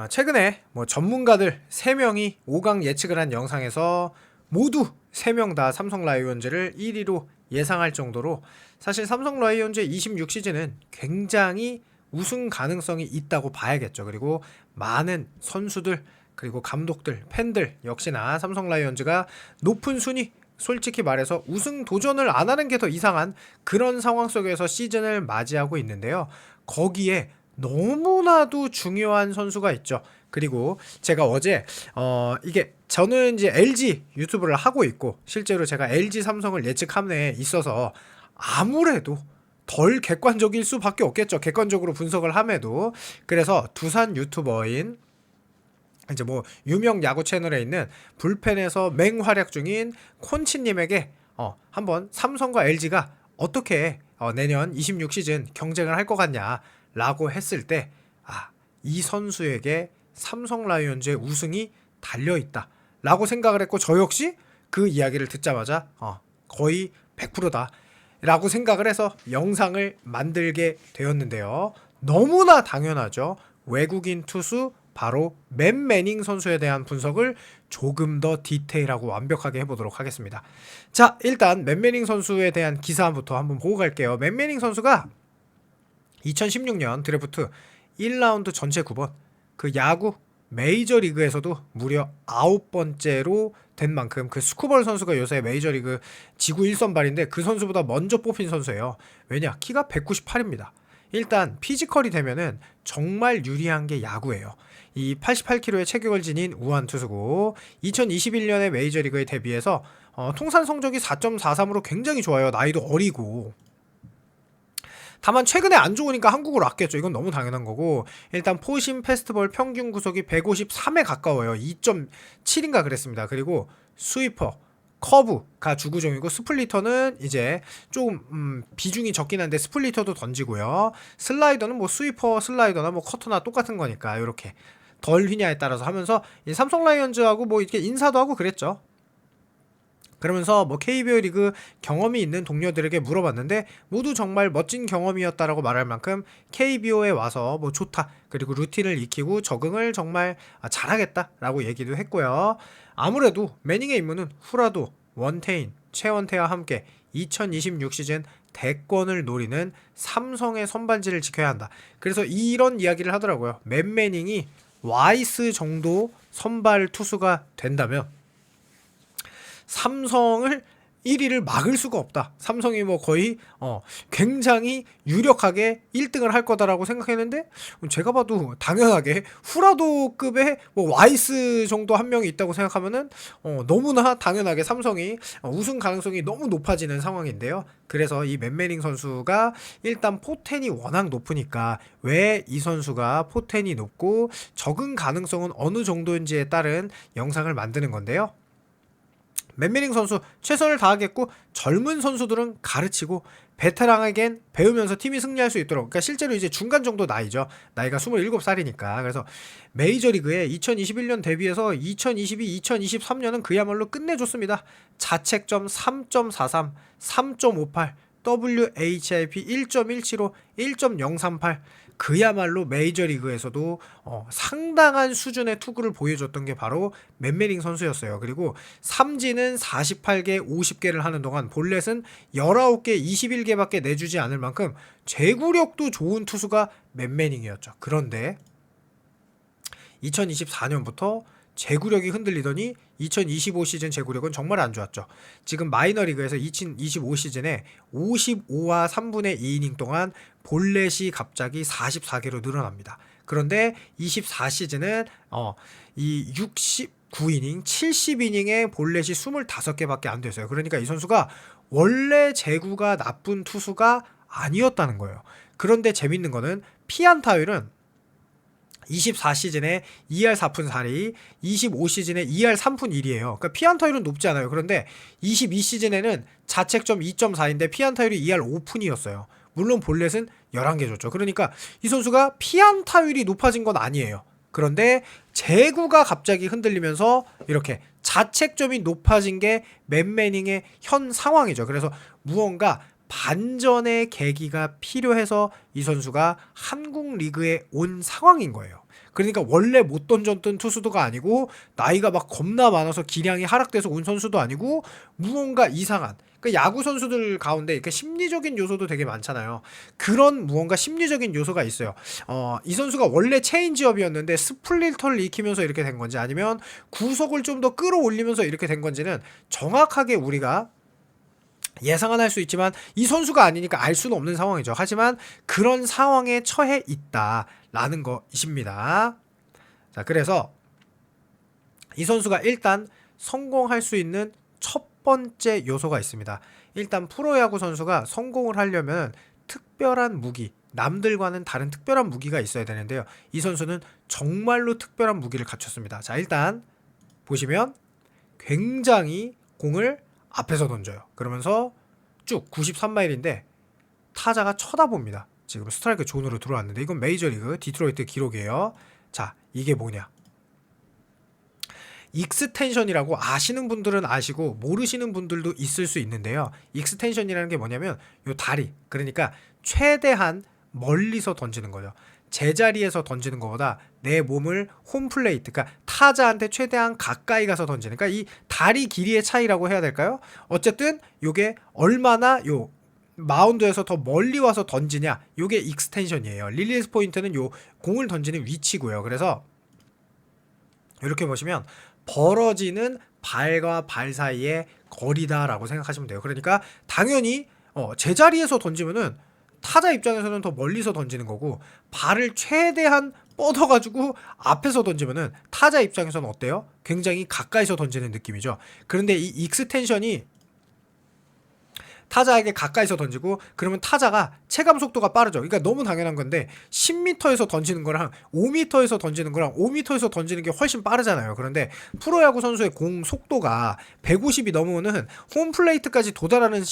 최근에 뭐 전문가들 3명이 5강 예측을 한 영상에서 모두 3명 다 삼성 라이온즈를 1위로 예상할 정도로 사실 삼성 라이온즈의 26시즌은 굉장히 우승 가능성이 있다고 봐야겠죠. 그리고 많은 선수들 그리고 감독들, 팬들 역시나 삼성 라이온즈가 높은 순위, 솔직히 말해서 우승 도전을 안 하는 게 더 이상한 그런 상황 속에서 시즌을 맞이하고 있는데요. 거기에 너무나도 중요한 선수가 있죠. 그리고 제가 어제 이게 저는 이제 LG 유튜브를 하고 있고 실제로 제가 LG 삼성을 예측함에 있어서 아무래도 덜 객관적일 수밖에 없겠죠. 객관적으로 분석을 함에도. 그래서 두산 유튜버인 이제 뭐 유명 야구 채널에 있는 불펜에서 맹활약 중인 콘치님에게 한번 삼성과 LG가 어떻게 내년 26시즌 경쟁을 할 것 같냐라고 했을 때 이 선수에게 삼성 라이온즈의 우승이 달려있다 라고 생각을 했고, 저 역시 그 이야기를 듣자마자 거의 100%다 라고 생각을 해서 영상을 만들게 되었는데요. 너무나 당연하죠. 외국인 투수 바로 맷 매닝 선수에 대한 분석을 조금 더 디테일하고 완벽하게 해보도록 하겠습니다. 자, 일단 맷 매닝 선수에 대한 기사부터 한번 보고 갈게요. 맷 매닝 선수가 2016년 드래프트 1라운드 전체 9번, 그 야구 메이저리그에서도 무려 9번째로 된 만큼, 그 스쿠벌 선수가 요새 메이저리그 지구 1선발인데 그 선수보다 먼저 뽑힌 선수예요. 왜냐? 키가 198입니다. 일단 피지컬이 되면은 정말 유리한 게 야구예요. 이 88kg의 체격을 지닌 우한 투수고 2021년에 메이저리그에 데뷔해서 통산 성적이 4.43으로 굉장히 좋아요. 나이도 어리고. 다만 최근에 안 좋으니까 한국으로 왔겠죠. 이건 너무 당연한 거고, 일단 포심 페스티벌 평균 구속이 153에 가까워요. 2.7인가 그랬습니다. 그리고 스위퍼, 커브가 주구종이고, 스플리터는 이제 좀 비중이 적긴 한데 스플리터도 던지고요. 슬라이더는 뭐 스위퍼 슬라이더나 뭐 커터나 똑같은 거니까 이렇게 덜 휘냐에 따라서 하면서 이 삼성 라이온즈하고 뭐 이렇게 인사도 하고 그랬죠. 그러면서 뭐 KBO 리그 경험이 있는 동료들에게 물어봤는데 모두 정말 멋진 경험이었다라고 말할 만큼 KBO에 와서 뭐 좋다, 그리고 루틴을 익히고 적응을 정말 잘하겠다라고 얘기도 했고요. 아무래도 매닝의 임무는 후라도, 원태인, 최원태와 함께 2026 시즌 대권을 노리는 삼성의 선반지를 지켜야 한다. 그래서 이런 이야기를 하더라고요. 맷 매닝이 와이스 정도 선발 투수가 된다면 삼성을 1위를 막을 수가 없다. 삼성이 뭐 거의 굉장히 유력하게 1등을 할 거다라고 생각했는데, 제가 봐도 당연하게 후라도급의 뭐 와이스 정도 한 명이 있다고 생각하면은 너무나 당연하게 삼성이 우승 가능성이 너무 높아지는 상황인데요. 그래서 이 맷 매닝 선수가 일단 포텐이 워낙 높으니까, 왜 이 선수가 포텐이 높고 적응 가능성은 어느 정도인지에 따른 영상을 만드는 건데요. 맷 매닝 선수 최선을 다하겠고, 젊은 선수들은 가르치고, 베테랑에겐 배우면서 팀이 승리할 수 있도록, 그러니까 실제로 이제 중간 정도 나이죠. 나이가 27살이니까. 그래서 메이저리그에 2021년 데뷔해서 2022, 2023년은 그야말로 끝내줬습니다. 자책점 3.43, 3.58, WHIP 1.175, 1.038, 그야말로 메이저리그에서도 상당한 수준의 투구를 보여줬던 게 바로 맷 매닝 선수였어요. 그리고 삼진은 48개, 50개를 하는 동안 볼넷은 19개, 21개밖에 내주지 않을 만큼 제구력도 좋은 투수가 맷 매닝이었죠. 그런데 2024년부터 제구력이 흔들리더니 2025 시즌 제구력은 정말 안 좋았죠. 지금 마이너리그에서 2025 시즌에 55와 3분의 2이닝 동안 볼넷이 갑자기 44개로 늘어납니다. 그런데 24 시즌은 이 69이닝, 70이닝에 볼넷이 25개밖에 안 됐어요. 그러니까 이 선수가 원래 제구가 나쁜 투수가 아니었다는 거예요. 그런데 재밌는 거는 피안타율은 24 시즌에 2할 4푼 4리, 25 시즌에 2할 3푼 1이에요. 그러니까 피안타율은 높지 않아요. 그런데 22 시즌에는 자책점 2.4인데 피안타율이 2할 5푼이었어요. 물론 볼넷은 11개 줬죠. 그러니까 이 선수가 피안타율이 높아진 건 아니에요. 그런데 제구가 갑자기 흔들리면서 이렇게 자책점이 높아진 게 맷 매닝의 현 상황이죠. 그래서 무언가 반전의 계기가 필요해서 이 선수가 한국 리그에 온 상황인 거예요. 그러니까 원래 못 던졌던 투수도가 아니고 나이가 막 겁나 많아서 기량이 하락돼서 온 선수도 아니고 무언가 이상한, 그러니까 야구 선수들 가운데 이렇게 심리적인 요소도 되게 많잖아요. 그런 무언가 심리적인 요소가 있어요. 이 선수가 원래 체인지업이었는데 스플리터를 익히면서 이렇게 된 건지 아니면 구속을 좀 더 끌어올리면서 이렇게 된 건지는 정확하게 우리가 예상은 할 수 있지만 이 선수가 아니니까 알 수는 없는 상황이죠. 하지만 그런 상황에 처해 있다라는 것이십니다. 자, 그래서 이 선수가 일단 성공할 수 있는 첫 번째 요소가 있습니다. 일단 프로야구 선수가 성공을 하려면 특별한 무기, 남들과는 다른 특별한 무기가 있어야 되는데요. 이 선수는 정말로 특별한 무기를 갖췄습니다. 자, 일단 보시면 굉장히 공을 앞에서 던져요. 그러면서 쭉 93마일인데 타자가 쳐다봅니다. 지금 스트라이크 존으로 들어왔는데 이건 메이저리그 디트로이트 기록이에요. 자, 이게 뭐냐? 익스텐션이라고 아시는 분들은 아시고 모르시는 분들도 있을 수 있는데요. 익스텐션이라는 게 뭐냐면 요 다리, 그러니까 최대한 멀리서 던지는 거죠. 제자리에서 던지는 것보다 내 몸을 홈플레이트, 그러니까 타자한테 최대한 가까이 가서 던지는, 그러니까 이 다리 길이의 차이라고 해야 될까요? 어쨌든 요게 얼마나 요 마운드에서 더 멀리 와서 던지냐, 요게 익스텐션이에요. 릴리스 포인트는 요 공을 던지는 위치고요. 그래서 이렇게 보시면 벌어지는 발과 발 사이의 거리다라고 생각하시면 돼요. 그러니까 당연히 제자리에서 던지면은 타자 입장에서는 더 멀리서 던지는 거고, 발을 최대한 뻗어가지고 앞에서 던지면은 타자 입장에서는 어때요? 굉장히 가까이서 던지는 느낌이죠. 그런데 이 익스텐션이 타자에게 가까이서 던지고 그러면 타자가 체감 속도가 빠르죠. 그러니까 너무 당연한 건데 10m에서 던지는 거랑 5m에서 던지는 거랑 5m에서 던지는 게 훨씬 빠르잖아요. 그런데 프로야구 선수의 공 속도가 150이 넘으면은 홈플레이트까지 도달하는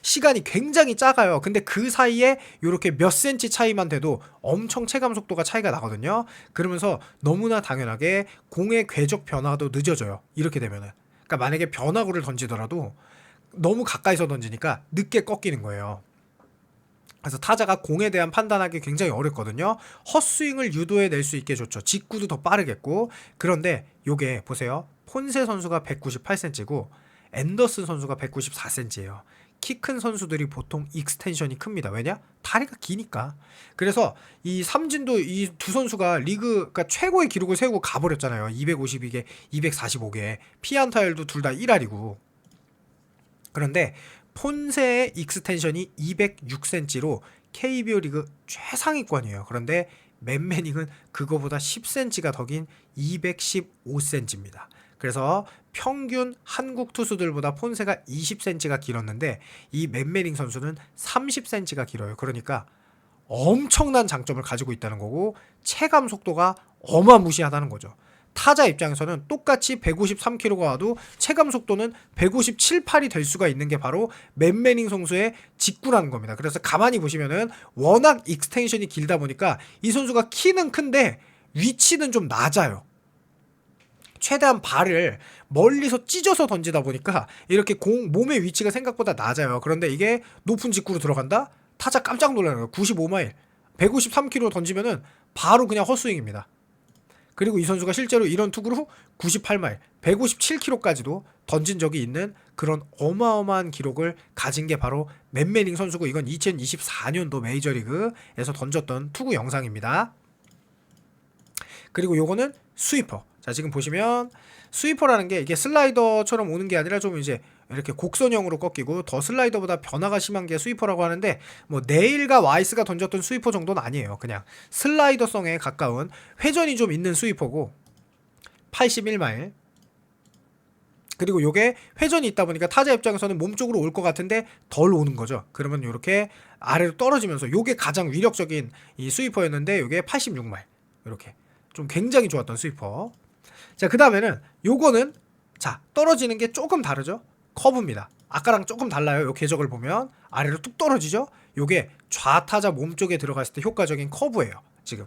시간이 굉장히 작아요. 근데 그 사이에 이렇게 몇 센치 차이만 돼도 엄청 체감 속도가 차이가 나거든요. 그러면서 너무나 당연하게 공의 궤적 변화도 늦어져요. 이렇게 되면은. 그러니까 만약에 변화구를 던지더라도 너무 가까이서 던지니까 늦게 꺾이는 거예요. 그래서 타자가 공에 대한 판단하기 굉장히 어렵거든요. 헛스윙을 유도해낼 수 있게 좋죠. 직구도 더 빠르겠고. 그런데 요게 보세요. 폰세 선수가 198cm고 앤더슨 선수가 194cm예요. 키 큰 선수들이 보통 익스텐션이 큽니다. 왜냐? 다리가 기니까. 그래서 이 삼진도 이 두 선수가 리그, 그러니까 최고의 기록을 세우고 가버렸잖아요. 252개, 245개. 피안타율도 둘 다 1할이고. 그런데 폰세의 익스텐션이 206cm로 KBO 리그 최상위권이에요. 그런데 맨매닝은 그거보다 10cm가 더 긴 215cm입니다. 그래서 평균 한국 투수들보다 폰세가 20cm가 길었는데 이 맨매닝 선수는 30cm가 길어요. 그러니까 엄청난 장점을 가지고 있다는 거고 체감 속도가 어마무시하다는 거죠. 타자 입장에서는 똑같이 153km가 와도 체감 속도는 157, 8이 될 수가 있는 게 바로 맨매닝 선수의 직구라는 겁니다. 그래서 가만히 보시면은 워낙 익스텐션이 길다 보니까 이 선수가 키는 큰데 위치는 좀 낮아요. 최대한 발을 멀리서 찢어서 던지다 보니까 이렇게 몸의 위치가 생각보다 낮아요. 그런데 이게 높은 직구로 들어간다? 타자 깜짝 놀라는 거예요. 95마일, 153km 던지면은 바로 그냥 헛스윙입니다. 그리고 이 선수가 실제로 이런 투구로 98마일, 157km까지도 던진 적이 있는 그런 어마어마한 기록을 가진 게 바로 맨매닝 선수고, 이건 2024년도 메이저리그에서 던졌던 투구 영상입니다. 그리고 요거는 스위퍼. 자, 지금 보시면 스위퍼라는 게 이게 슬라이더처럼 오는 게 아니라 좀 이제 이렇게 곡선형으로 꺾이고 더 슬라이더보다 변화가 심한 게 스위퍼라고 하는데, 뭐 네일과 와이스가 던졌던 스위퍼 정도는 아니에요. 그냥 슬라이더성에 가까운 회전이 좀 있는 스위퍼고 81마일. 그리고 요게 회전이 있다 보니까 타자 입장에서는 몸쪽으로 올 것 같은데 덜 오는 거죠. 그러면 요렇게 아래로 떨어지면서 요게 가장 위력적인 이 스위퍼였는데 요게 86마일. 이렇게 좀 굉장히 좋았던 스위퍼. 자, 그 다음에는 요거는 자 떨어지는 게 조금 다르죠. 커브입니다. 아까랑 조금 달라요. 요 궤적을 보면 아래로 뚝 떨어지죠. 요게 좌타자 몸쪽에 들어갔을 때 효과적인 커브예요. 지금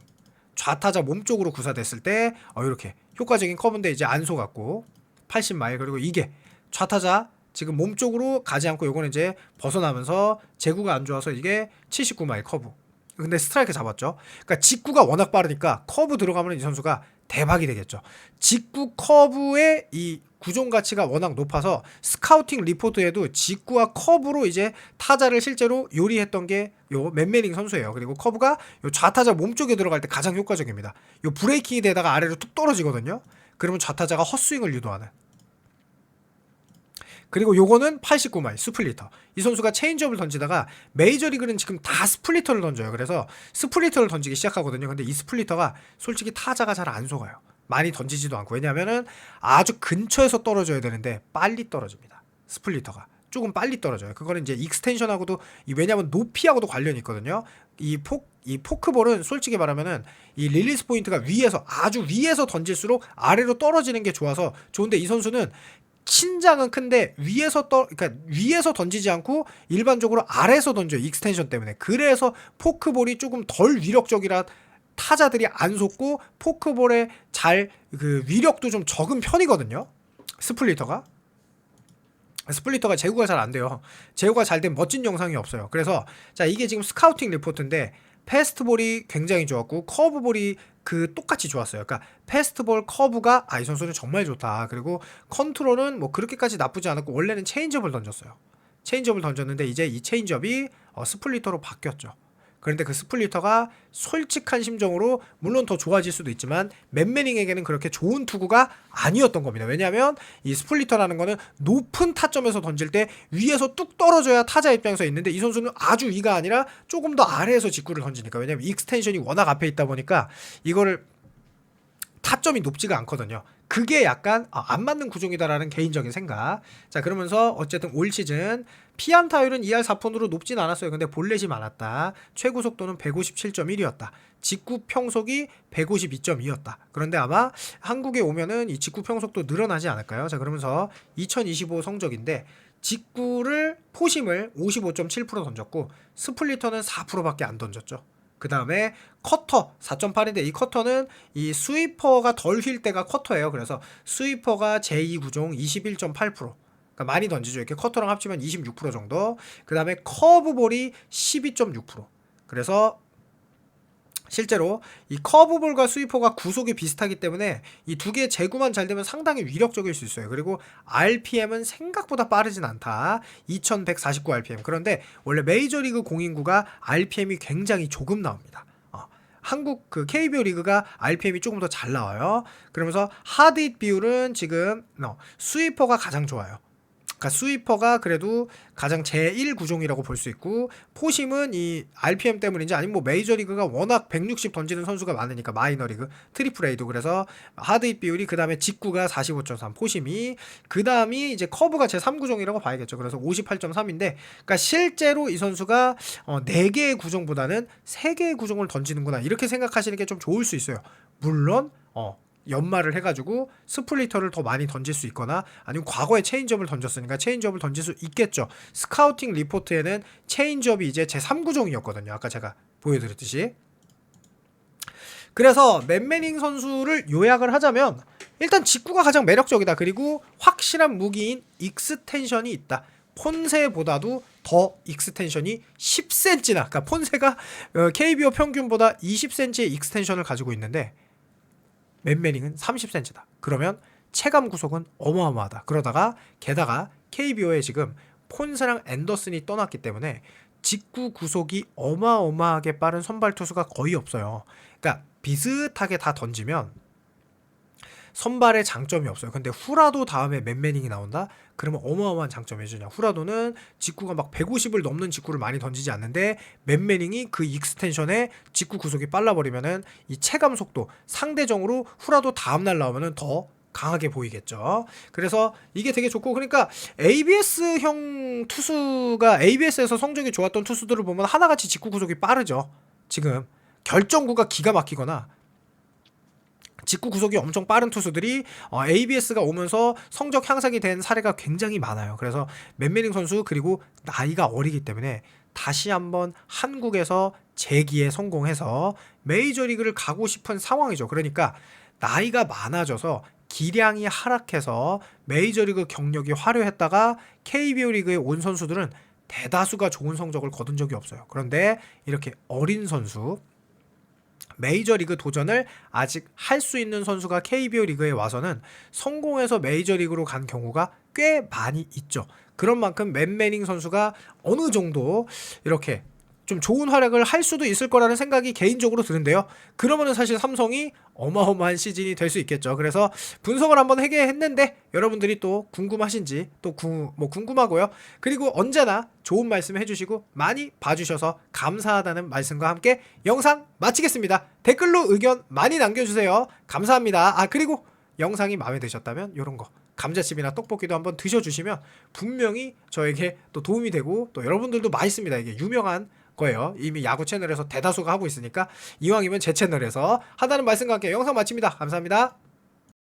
좌타자 몸쪽으로 구사됐을 때 이렇게 효과적인 커브인데 이제 안 속았고 80마일. 그리고 이게 좌타자 지금 몸쪽으로 가지 않고 요거는 이제 벗어나면서 제구가 안 좋아서 이게 79마일 커브. 근데 스트라이크 잡았죠. 그러니까 직구가 워낙 빠르니까 커브 들어가면 이 선수가 대박이 되겠죠. 직구 커브의 이 구종 가치가 워낙 높아서 스카우팅 리포트에도 직구와 커브로 이제 타자를 실제로 요리했던 게 요 맨매닝 선수예요. 그리고 커브가 요 좌타자 몸쪽에 들어갈 때 가장 효과적입니다. 요 브레이킹이 되다가 아래로 툭 떨어지거든요. 그러면 좌타자가 헛스윙을 유도하는. 그리고 요거는 89마일 스플리터. 이 선수가 체인지업을 던지다가 메이저리그는 지금 다 스플리터를 던져요. 그래서 스플리터를 던지기 시작하거든요. 근데 이 스플리터가 솔직히 타자가 잘 안 속아요. 많이 던지지도 않고. 왜냐면은 아주 근처에서 떨어져야 되는데 빨리 떨어집니다. 스플리터가 조금 빨리 떨어져요. 그거는 이제 익스텐션하고도, 왜냐면 높이하고도 관련이 있거든요. 이 포크볼은 솔직히 말하면은 이 릴리스 포인트가 위에서, 아주 위에서 던질수록 아래로 떨어지는 게 좋아서 좋은데, 이 선수는 신장은 큰데 그러니까 위에서 던지지 않고 일반적으로 아래에서 던져요. 익스텐션 때문에. 그래서 포크볼이 조금 덜 위력적이라 타자들이 안 속고 포크볼에 그 위력도 좀 적은 편이거든요. 스플리터가 제구가 잘 안 돼요. 제구가 잘 된 멋진 영상이 없어요. 그래서 자, 이게 지금 스카우팅 리포트인데 패스트볼이 굉장히 좋았고 커브볼이 그 똑같이 좋았어요. 그러니까 패스트볼 커브가 이 선수는 정말 좋다. 그리고 컨트롤은 뭐 그렇게까지 나쁘지 않았고, 원래는 체인지업을 던졌어요. 체인지업을 던졌는데 이제 이 체인지업이 스플리터로 바뀌었죠. 그런데 그 스플리터가 솔직한 심정으로 물론 더 좋아질 수도 있지만 맨매닝에게는 그렇게 좋은 투구가 아니었던 겁니다. 왜냐하면 이 스플리터라는 거는 높은 타점에서 던질 때 위에서 뚝 떨어져야 타자 입장에서 있는데, 이 선수는 아주 위가 아니라 조금 더 아래에서 직구를 던지니까, 왜냐하면 익스텐션이 워낙 앞에 있다 보니까 이거를 타점이 높지가 않거든요. 그게 약간 안 맞는 구종이다라는 개인적인 생각. 자, 그러면서 어쨌든 올 시즌 피안타율은 2할 4푼으로 높진 않았어요. 근데 볼넷이 많았다. 최고 속도는 157.1이었다. 직구 평속이 152.2였다. 그런데 아마 한국에 오면은 이 직구 평속도 늘어나지 않을까요? 자, 그러면서 2025 성적인데 직구를 포심을 55.7% 던졌고 스플리터는 4%밖에 안 던졌죠. 그 다음에 커터 4.8인데 이 커터는 이 스위퍼가 덜 휠 때가 커터예요. 그래서 스위퍼가 제2구종 21.8%. 그러니까 많이 던지죠. 이렇게 커터랑 합치면 26% 정도. 그 다음에 커브볼이 12.6%. 그래서 실제로 이 커브볼과 스위퍼가 구속이 비슷하기 때문에 이 두 개의 제구만 잘 되면 상당히 위력적일 수 있어요. 그리고 RPM은 생각보다 빠르진 않다. 2149 RPM. 그런데 원래 메이저리그 공인구가 RPM이 굉장히 조금 나옵니다. 한국 그 KBO 리그가 RPM이 조금 더 잘 나와요. 그러면서 하드힛 비율은 지금 스위퍼가 가장 좋아요. 그러니까 스위퍼가 그래도 가장 제1 구종이라고 볼 수 있고, 포심은 이 RPM 때문인지 아니면 뭐 메이저리그가 워낙 160 던지는 선수가 많으니까, 마이너리그 트리플 A도. 그래서 하드힛 비율이, 그 다음에 직구가 45.3 포심이, 그 다음이 이제 커브가 제3 구종이라고 봐야겠죠. 그래서 58.3인데 그러니까 실제로 이 선수가 4개의 구종보다는 3개의 구종을 던지는구나, 이렇게 생각하시는 게 좀 좋을 수 있어요. 물론 연말을 해가지고 스플리터를 더 많이 던질 수 있거나, 아니면 과거에 체인지업을 던졌으니까 체인지업을 던질 수 있겠죠. 스카우팅 리포트에는 체인지업이 이제 제3구종이었거든요. 아까 제가 보여드렸듯이. 그래서 맨매닝 선수를 요약을 하자면 일단 직구가 가장 매력적이다. 그리고 확실한 무기인 익스텐션이 있다. 폰세보다도 더 익스텐션이 10cm나, 그러니까 폰세가 KBO 평균보다 20cm의 익스텐션을 가지고 있는데 맨매닝은 30cm다. 그러면 체감 구속은 어마어마하다. 그러다가 게다가 KBO에 지금 폰세랑 앤더슨이 떠났기 때문에 직구 구속이 어마어마하게 빠른 선발 투수가 거의 없어요. 그러니까 비슷하게 다 던지면 선발에 장점이 없어요. 근데 후라도 다음에 맨매닝이 나온다? 그러면 어마어마한 장점이 주냐. 후라도는 직구가 막 150을 넘는 직구를 많이 던지지 않는데 맨매닝이 그 익스텐션에 직구 구속이 빨라버리면은 이 체감 속도, 상대적으로 후라도 다음날 나오면은 더 강하게 보이겠죠. 그래서 이게 되게 좋고, 그러니까 ABS형 투수가, ABS에서 성적이 좋았던 투수들을 보면 하나같이 직구 구속이 빠르죠. 지금 결정구가 기가 막히거나 직구 구속이 엄청 빠른 투수들이 ABS가 오면서 성적 향상이 된 사례가 굉장히 많아요. 그래서 맨매닝 선수, 그리고 나이가 어리기 때문에 다시 한번 한국에서 재기에 성공해서 메이저리그를 가고 싶은 상황이죠. 그러니까 나이가 많아져서 기량이 하락해서 메이저리그 경력이 화려했다가 KBO 리그에 온 선수들은 대다수가 좋은 성적을 거둔 적이 없어요. 그런데 이렇게 어린 선수, 메이저리그 도전을 아직 할 수 있는 선수가 KBO 리그에 와서는 성공해서 메이저리그로 간 경우가 꽤 많이 있죠. 그런 만큼 맷 매닝 선수가 어느 정도 이렇게 좀 좋은 활약을 할 수도 있을 거라는 생각이 개인적으로 드는데요. 그러면은 사실 삼성이 어마어마한 시즌이 될 수 있겠죠. 그래서 분석을 한번 하게 했는데 여러분들이 또 궁금하신지 또 궁금하고요. 그리고 언제나 좋은 말씀 해주시고 많이 봐주셔서 감사하다는 말씀과 함께 영상 마치겠습니다. 댓글로 의견 많이 남겨주세요. 감사합니다. 아, 그리고 영상이 마음에 드셨다면 이런 거 감자칩이나 떡볶이도 한번 드셔주시면 분명히 저에게 또 도움이 되고 또 여러분들도 맛있습니다. 이게 유명한 거예요. 이미 야구 채널에서 대다수가 하고 있으니까 이왕이면 제 채널에서 하다는 말씀과 함께 영상 마칩니다. 감사합니다.